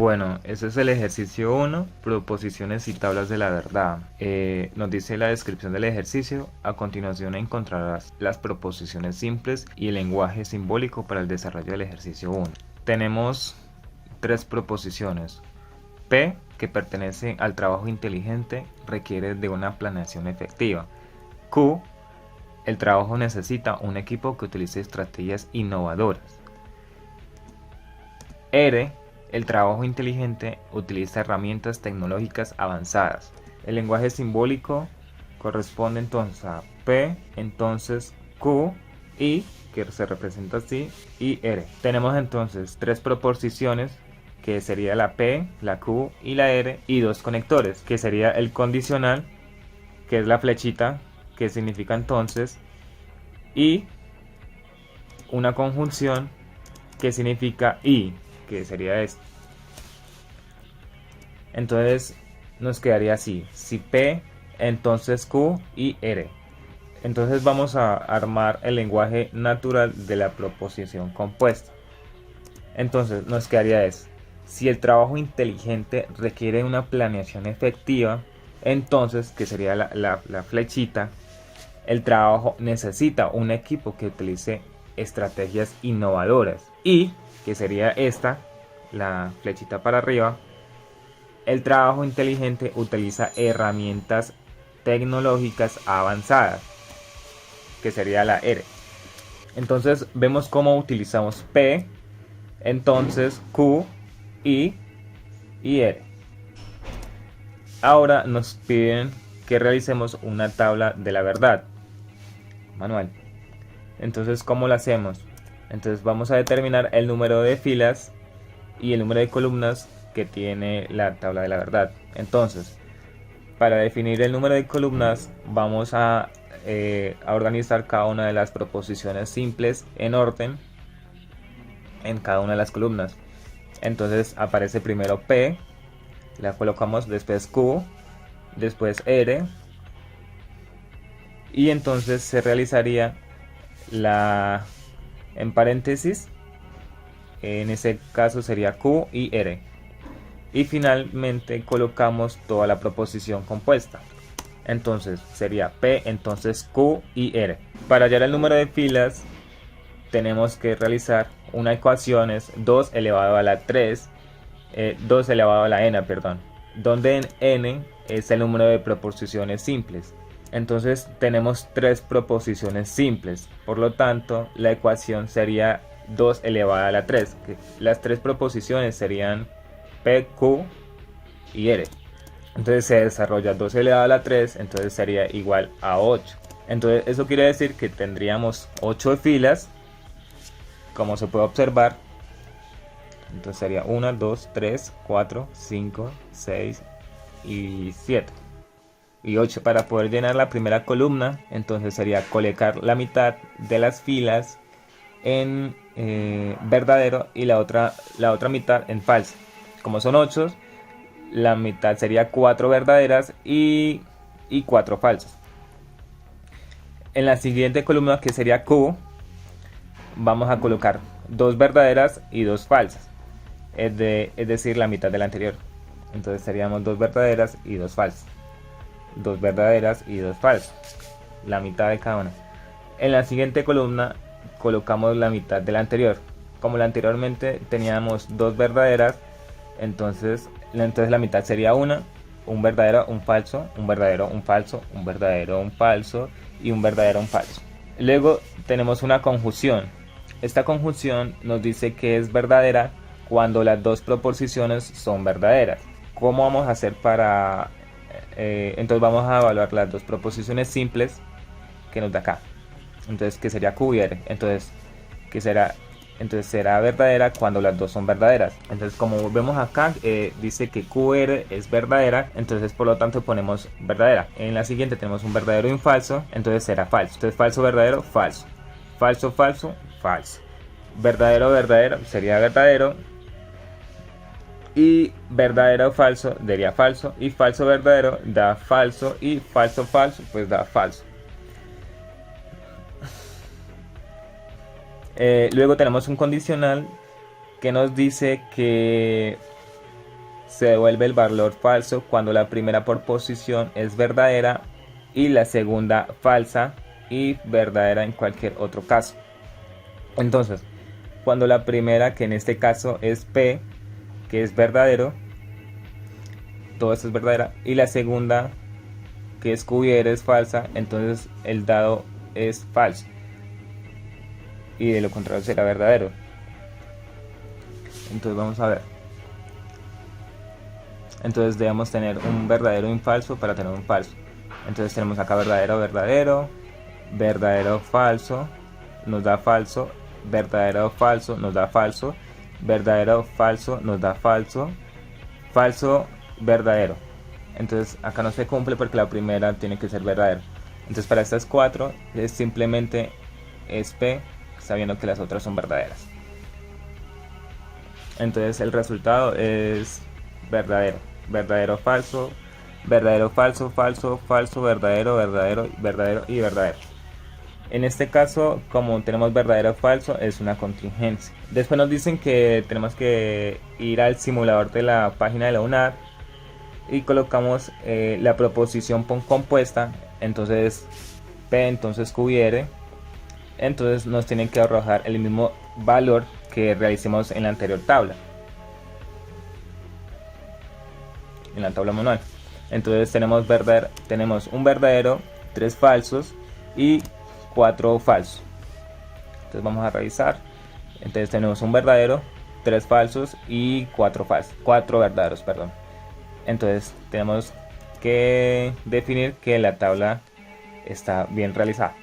Bueno, ese es el ejercicio 1, proposiciones y tablas de la verdad. Nos dice la descripción del ejercicio. A continuación encontrarás las proposiciones simples y el lenguaje simbólico para el desarrollo del ejercicio 1. Tenemos tres proposiciones. P, que pertenece al trabajo inteligente, requiere de una planeación efectiva. Q, el trabajo necesita un equipo que utilice estrategias innovadoras. R, el trabajo inteligente utiliza herramientas tecnológicas avanzadas. El lenguaje simbólico corresponde entonces a P, entonces Q, I, que se representa así, y R. Tenemos entonces tres proposiciones, que sería la P, la Q y la R, y dos conectores, que sería el condicional, que es la flechita, que significa entonces, y una conjunción, que significa y, que sería esto. Entonces nos quedaría así: si P, entonces Q y R. Entonces vamos a armar el lenguaje natural de la proposición compuesta. Entonces nos quedaría es: si el trabajo inteligente requiere una planeación efectiva, entonces, que sería la flechita, el trabajo necesita un equipo que utilice estrategias innovadoras. Y, que sería esta, la flechita para arriba, el trabajo inteligente utiliza herramientas tecnológicas avanzadas, que sería la R. Entonces vemos cómo utilizamos P, entonces Q, I y R. Ahora nos piden que realicemos una tabla de la verdad manual. Entonces, ¿cómo lo hacemos? Entonces vamos a determinar el número de filas y el número de columnas que tiene la tabla de la verdad. Entonces, para definir el número de columnas, vamos a organizar cada una de las proposiciones simples en orden en cada una de las columnas. Entonces aparece primero P, la colocamos, después Q, después R, y entonces se realizaría la, en paréntesis, en ese caso sería Q y R, y finalmente colocamos toda la proposición compuesta. Entonces sería P, entonces Q y R. Para hallar el número de filas tenemos que realizar una ecuación, es 2 elevado a la 3, 2 elevado a la n, perdón, donde n es el número de proposiciones simples. Entonces tenemos tres proposiciones simples, por lo tanto la ecuación sería 2 elevado a la 3, que las tres proposiciones serían P, Q y R. Entonces se desarrolla 2 elevado a la 3, entonces sería igual a 8. Entonces eso quiere decir que tendríamos 8 filas, como se puede observar. Entonces sería 1, 2, 3, 4, 5, 6 y 7 y 8 para poder llenar la primera columna. Entonces sería colocar la mitad de las filas en verdadero y la otra mitad en falso. Como son 8, la mitad sería 4 verdaderas y 4 falsas. En la siguiente columna, que sería Q, vamos a colocar 2 verdaderas y 2 falsas, es decir, la mitad de la anterior. Entonces seríamos 2 verdaderas y 2 falsas, 2 verdaderas y 2 falsas, la mitad de cada una. En la siguiente columna colocamos la mitad de la anterior. Como la anteriormente teníamos 2 verdaderas, entonces la mitad sería una, un verdadero, un falso, un verdadero, un falso, un verdadero, un falso y un verdadero, un falso. Luego tenemos una conjunción. Esta conjunción nos dice que es verdadera cuando las dos proposiciones son verdaderas. ¿Cómo vamos a hacer para...? Entonces vamos a evaluar las dos proposiciones simples que nos da acá. Entonces, que sería Q y R. Entonces, será verdadera cuando las dos son verdaderas. Entonces, como vemos acá, dice que QR es verdadera, entonces por lo tanto ponemos verdadera. En la siguiente tenemos un verdadero y un falso, entonces será falso. Entonces falso, verdadero, falso. Falso, falso, falso. Verdadero, verdadero sería verdadero. Y verdadero falso daría falso. Y falso verdadero da falso. Y falso falso pues da falso. Luego tenemos un condicional que nos dice que se devuelve el valor falso cuando la primera proposición es verdadera y la segunda falsa y verdadera en cualquier otro caso. Entonces, cuando la primera, que en este caso es P, que es verdadero, todo esto es verdadera, y la segunda, que es Q y R, es falsa, entonces el dado es falso y de lo contrario será verdadero. Entonces vamos a ver. Entonces debemos tener un verdadero y un falso para tener un falso. Entonces tenemos acá verdadero, verdadero, verdadero, falso, nos da falso, verdadero, falso, nos da falso, verdadero, falso, nos da falso, falso, verdadero. Entonces acá no se cumple porque la primera tiene que ser verdadera. Entonces para estas cuatro es simplemente es P, sabiendo que las otras son verdaderas. Entonces el resultado es verdadero, verdadero, falso, verdadero, falso, falso, falso, verdadero, verdadero, verdadero y verdadero. En este caso, como tenemos verdadero, falso, es una contingencia. Después nos dicen que tenemos que ir al simulador de la página de la UNAD y colocamos la proposición compuesta, entonces P, entonces Q y R, entonces nos tienen que arrojar el mismo valor que realicemos en la anterior tabla, en la tabla manual. Entonces tenemos un verdadero, 3 falsos y 4 falsos. Entonces vamos a revisar. Entonces tenemos un verdadero, 3 falsos y 4 verdaderos, perdón. Entonces tenemos que definir que la tabla está bien realizada.